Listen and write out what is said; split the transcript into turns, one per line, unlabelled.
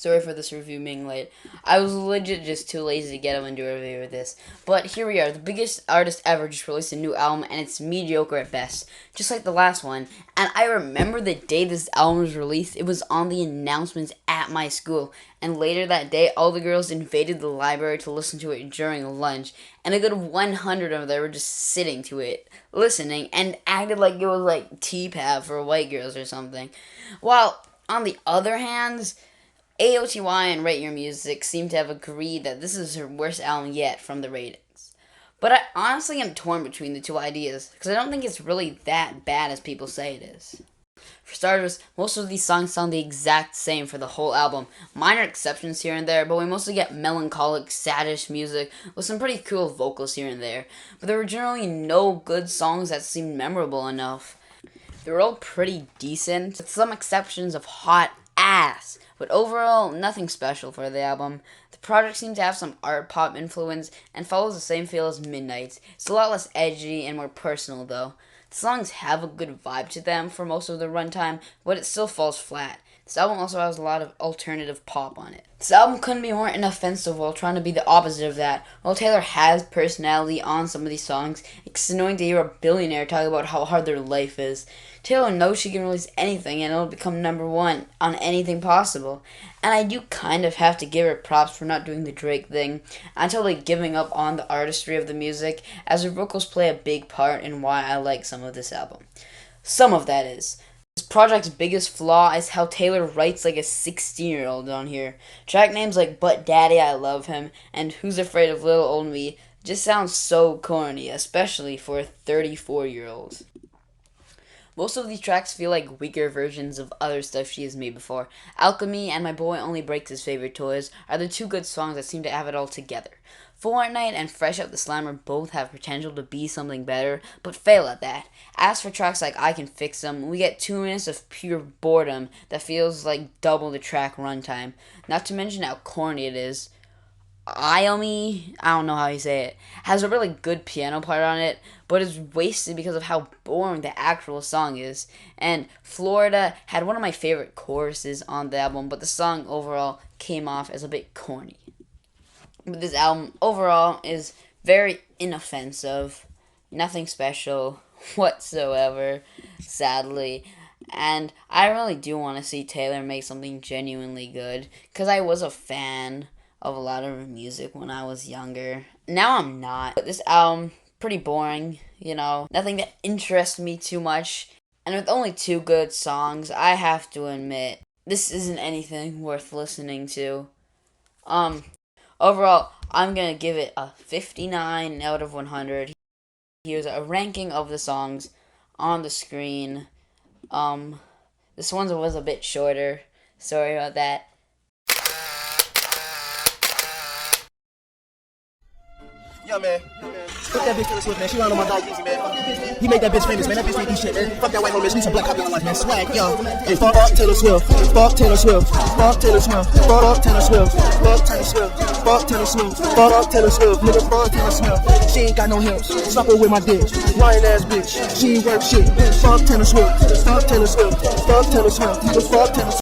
Sorry for this review being late. I was legit just too lazy to get up and do a review of this. But here we are. The biggest artist ever just released a new album, and it's mediocre at best. Just like the last one. And I remember the day this album was released. It was on the announcements at my school. And later that day, all the girls invaded the library to listen to it during lunch. And a good 100 of them were just sitting to it, listening, and acted like it was like T-Pab for white girls or something. While, on the other hand, AOTY and Rate Your Music seem to have agreed that this is her worst album yet from the ratings. But I honestly am torn between the two ideas, because I don't think it's really that bad as people say it is. For starters, most of these songs sound the exact same for the whole album. Minor exceptions here and there, but we mostly get melancholic, saddish music with some pretty cool vocals here and there. But there were generally no good songs that seemed memorable enough. They were all pretty decent, with some exceptions of hot ass. But overall, nothing special for the album. The project seems to have some art pop influence and follows the same feel as Midnight's. It's a lot less edgy and more personal though. The songs have a good vibe to them for most of the runtime, but it still falls flat. This album also has a lot of alternative pop on it. This album couldn't be more inoffensive while trying to be the opposite of that. While Taylor has personality on some of these songs, it's annoying to hear a billionaire talk about how hard their life is. Taylor knows she can release anything and it'll become #1 on anything possible. And I do kind of have to give her props for not doing the Drake thing. I'm totally giving up on the artistry of the music, as her vocals play a big part in why I like some of this album. Some of that is. This project's biggest flaw is how Taylor writes like a 16-year-old on here. Track names like But Daddy I Love Him and Who's Afraid of Little Old Me just sound so corny, especially for a 34-year-old. Most of these tracks feel like weaker versions of other stuff she has made before. Alchemy and My Boy Only Breaks His Favorite Toys are the two good songs that seem to have it all together. Fortnite and Fresh Out the Slammer both have potential to be something better, but fail at that. As for tracks like I Can Fix Them, we get 2 minutes of pure boredom that feels like double the track runtime. Not to mention how corny it is. Iomi, I don't know how you say it, has a really good piano part on it, but is wasted because of how boring the actual song is. And Florida had one of my favorite choruses on the album, but the song overall came off as a bit corny. But this album overall is very inoffensive, nothing special whatsoever, sadly. And I really do want to see Taylor make something genuinely good, because I was a fan of a lot of her music when I was younger. Now I'm not. But this album, pretty boring, you know. Nothing that interests me too much. And with only 2 good songs, I have to admit, this isn't anything worth listening to. Overall, I'm gonna give it a 59 out of 100. Here's a ranking of the songs on the screen. This one was a bit shorter. Sorry about that.
Yeah, man. Fuck that bitch Taylor Swift, man. She ran on my dog Yeezy, man. He made that bitch famous, man. That bitch made these shit, man. Fuck that white hoe bitch. We some black copy on life, man. Swag, yo. Hey, fuck Taylor Swift. Fuck Taylor Swift. Fuck Taylor Swift. Fuck Taylor Swift. Fuck Taylor Swift. Fuck Taylor Swift. Fuck Taylor Swift. Nigga, fuck Taylor Swift. She ain't got no hips. Suck her with my dick. Lying ass bitch. She ain't worth shit. Fuck Taylor Swift. Fuck Taylor Swift. Fuck Taylor Swift. Fuck Taylor Swift.